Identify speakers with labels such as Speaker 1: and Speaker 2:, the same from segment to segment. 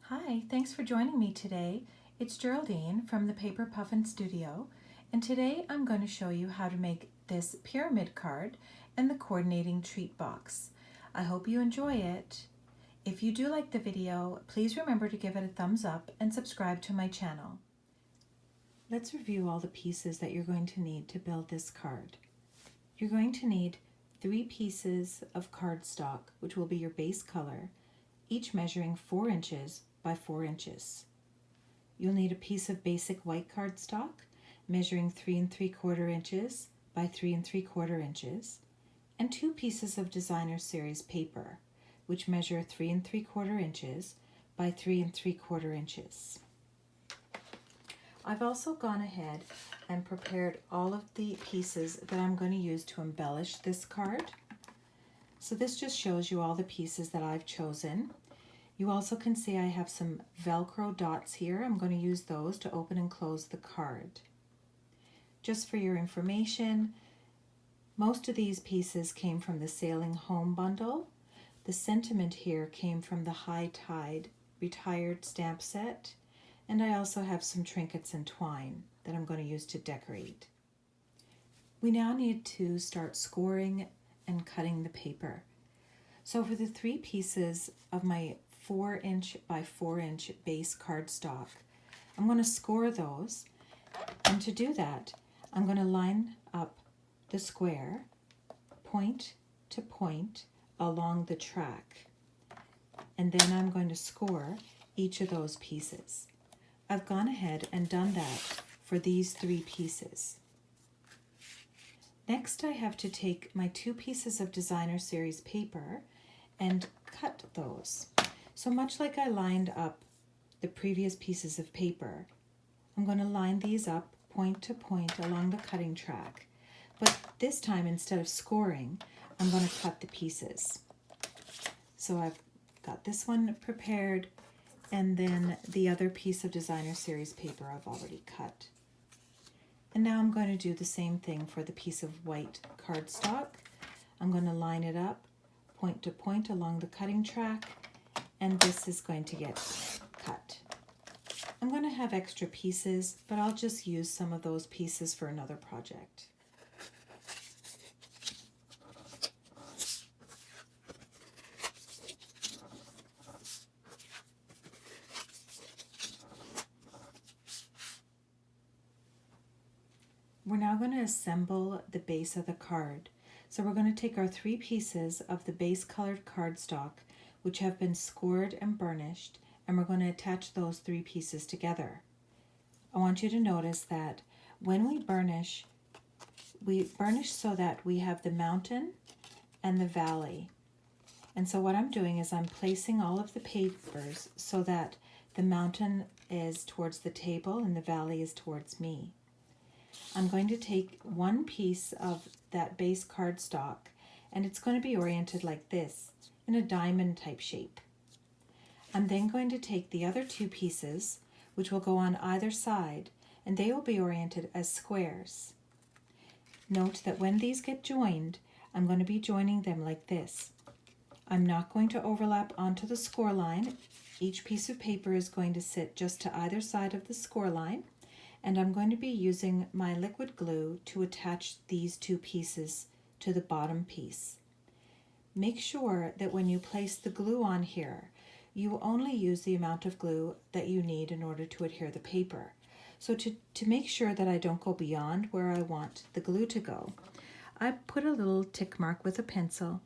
Speaker 1: Hi, thanks for joining me today. It's Geraldine from the Paper Puffin Studio, and today I'm going to show you how to make this pyramid card and the coordinating treat box. I hope you enjoy it. If you do like the video, please remember to give it a thumbs up and subscribe to my channel. Let's review all the pieces that you're going to need to build this card. You're going to need 3 pieces of cardstock, which will be your base color, each measuring 4 inches by 4 inches. You'll need a piece of basic white cardstock measuring 3 3/4 inches by 3 3/4 inches, and 2 pieces of designer series paper, which measure 3 3/4 inches by 3 3/4 inches. I've also gone ahead and prepared all of the pieces that I'm going to use to embellish this card. So this just shows you all the pieces that I've chosen. You also can see I have some Velcro dots here. I'm going to use those to open and close the card. Just for your information, most of these pieces came from the Sailing Home bundle. The sentiment here came from the High Tide Retired stamp set, and I also have some trinkets and twine that I'm going to use to decorate. We now need to start scoring and cutting the paper. So for the 3 pieces of my 4 inch by 4 inch base cardstock, I'm going to score those, and to do that I'm going to line up the square point to point along the track, and then I'm going to score each of those pieces. I've gone ahead and done that for these 3 pieces. Next, I have to take my 2 pieces of designer series paper and cut those. So much like I lined up the previous pieces of paper, I'm going to line these up point to point along the cutting track. But this time, instead of scoring, I'm going to cut the pieces. So I've got this one prepared, and then the other piece of designer series paper I've already cut. And now I'm going to do the same thing for the piece of white cardstock. I'm going to line it up point to point along the cutting track, and this is going to get cut. I'm going to have extra pieces, but I'll just use some of those pieces for another project. We're now going to assemble the base of the card. So we're going to take our 3 pieces of the base colored cardstock, which have been scored and burnished, and we're going to attach those 3 pieces together. I want you to notice that when we burnish so that we have the mountain and the valley. And so what I'm doing is I'm placing all of the papers so that the mountain is towards the table and the valley is towards me. I'm going to take one piece of that base cardstock, and it's going to be oriented like this, in a diamond type shape. I'm then going to take the other 2 pieces, which will go on either side, and they will be oriented as squares. Note that when these get joined, I'm going to be joining them like this. I'm not going to overlap onto the score line. Each piece of paper is going to sit just to either side of the score line, and I'm going to be using my liquid glue to attach these 2 pieces to the bottom piece. Make sure that when you place the glue on here, you only use the amount of glue that you need in order to adhere the paper. So to make sure that I don't go beyond where I want the glue to go, I put a little tick mark with a pencil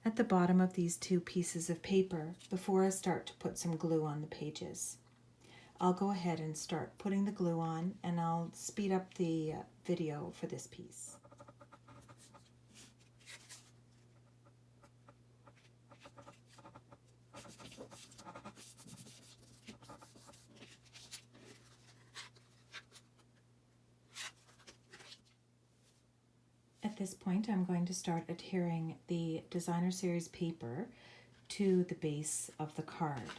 Speaker 1: at the bottom of these 2 pieces of paper before I start to put some glue on the pages. I'll go ahead and start putting the glue on, and I'll speed up the video for this piece. At this point, I'm going to start adhering the designer series paper to the base of the card.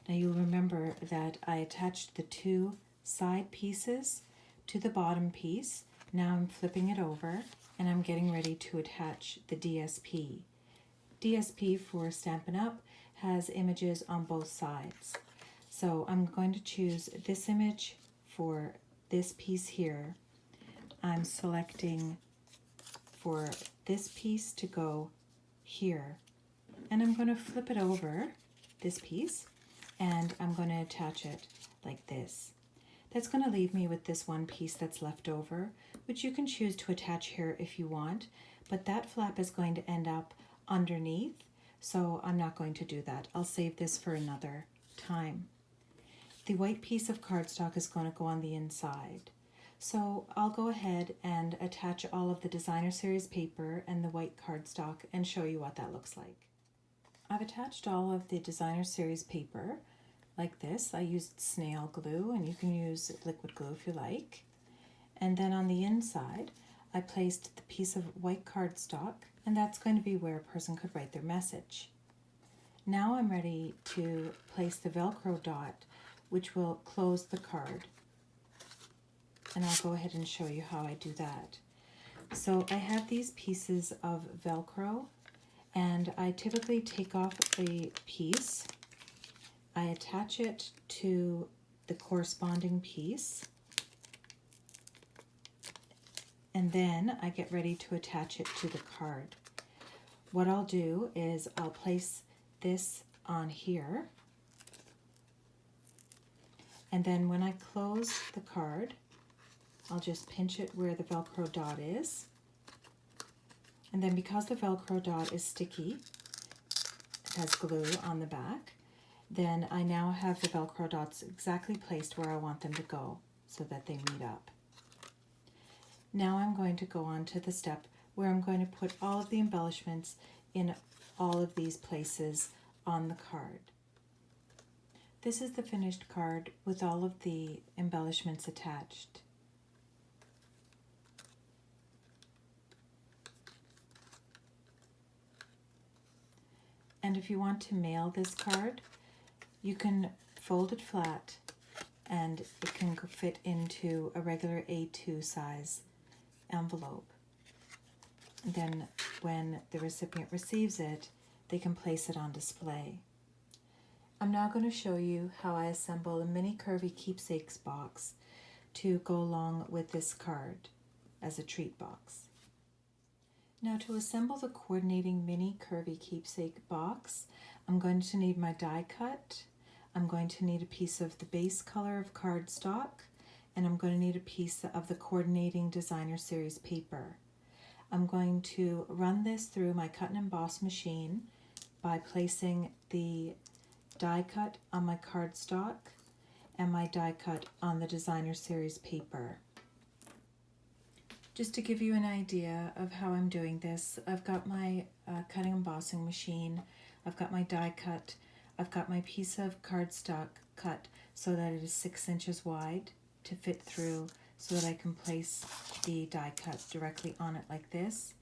Speaker 1: Now you'll remember that I attached the 2 side pieces to the bottom piece. Now I'm flipping it over, and I'm getting ready to attach the DSP. DSP for Stampin' Up! Has images on both sides. So I'm going to choose this image for this piece here. I'm selecting for this piece to go here. And I'm going to flip it over, this piece, and I'm going to attach it like this. That's going to leave me with this one piece that's left over, which you can choose to attach here if you want, but that flap is going to end up underneath, so I'm not going to do that. I'll save this for another time. The white piece of cardstock is going to go on the inside. So I'll go ahead and attach all of the Designer Series paper and the white cardstock and show you what that looks like. I've attached all of the Designer Series paper like this. I used snail glue, and you can use liquid glue if you like. And then on the inside, I placed the piece of white cardstock, and that's going to be where a person could write their message. Now I'm ready to place the Velcro dot, which will close the card. And I'll go ahead and show you how I do that. So I have these pieces of Velcro, and I typically take off a piece. I attach it to the corresponding piece, and then I get ready to attach it to the card. What I'll do is I'll place this on here, and then when I close the card, I'll just pinch it where the Velcro dot is. And then because the Velcro dot is sticky, it has glue on the back, then I now have the Velcro dots exactly placed where I want them to go so that they meet up. Now I'm going to go on to the step where I'm going to put all of the embellishments in all of these places on the card. This is the finished card with all of the embellishments attached. And if you want to mail this card, you can fold it flat and it can fit into a regular A2 size envelope. And then when the recipient receives it, they can place it on display. I'm now going to show you how I assemble a mini curvy keepsakes box to go along with this card as a treat box. Now to assemble the coordinating mini curvy keepsake box, I'm going to need my die cut, I'm going to need a piece of the base color of cardstock, and I'm going to need a piece of the coordinating Designer Series paper. I'm going to run this through my cut and emboss machine by placing the die cut on my cardstock and my die cut on the Designer Series paper. Just to give you an idea of how I'm doing this, I've got my cutting and embossing machine, I've got my die cut, I've got my piece of cardstock cut so that it is 6 inches wide to fit through so that I can place the die cut directly on it like this,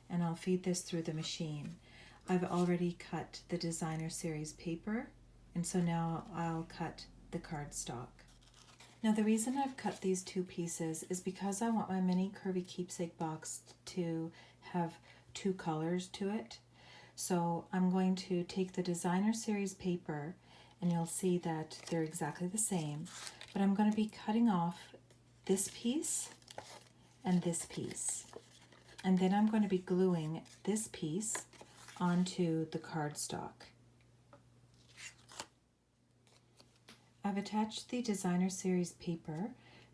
Speaker 1: and I'll feed this through the machine. I've already cut the Designer Series paper, and so now I'll cut the cardstock. Now the reason I've cut these two pieces is because I want my mini curvy keepsake box to have 2 colors to it. So I'm going to take the Designer Series paper, and you'll see that they're exactly the same, but I'm going to be cutting off this piece and this piece. And then I'm going to be gluing this piece onto the cardstock. I've attached the Designer Series paper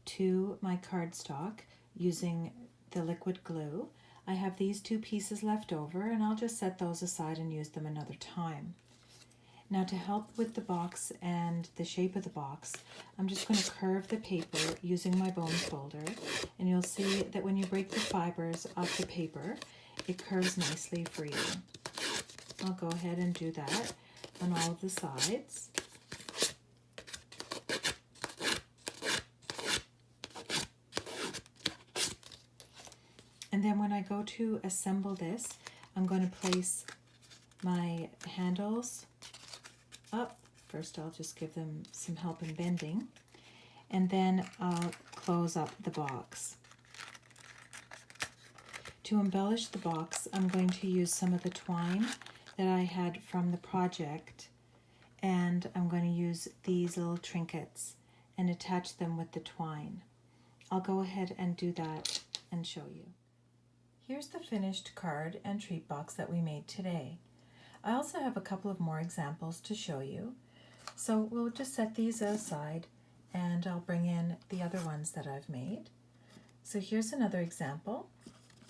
Speaker 1: to my cardstock using the liquid glue. I have these 2 pieces left over, and I'll just set those aside and use them another time. Now to help with the box and the shape of the box, I'm just going to curve the paper using my bone folder, and you'll see that when you break the fibers off the paper, it curves nicely for you. I'll go ahead and do that on all of the sides. And then when I go to assemble this, I'm going to place my handles up. First I'll just give them some help in bending, and then I'll close up the box. To embellish the box, I'm going to use some of the twine that I had from the project and I'm going to use these little trinkets and attach them with the twine. I'll go ahead and do that and show you. Here's the finished card and treat box that we made today. I also have a couple of more examples to show you. So we'll just set these aside and I'll bring in the other ones that I've made. So here's another example.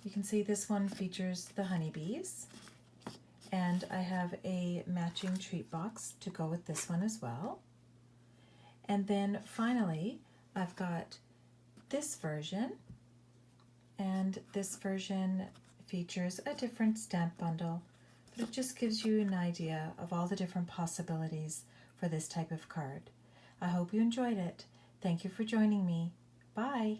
Speaker 1: You can see this one features the honeybees, and I have a matching treat box to go with this one as well. And then finally I've got this version, and this version features a different stamp bundle, but it just gives you an idea of all the different possibilities for this type of card. I hope you enjoyed it. Thank you for joining me. Bye.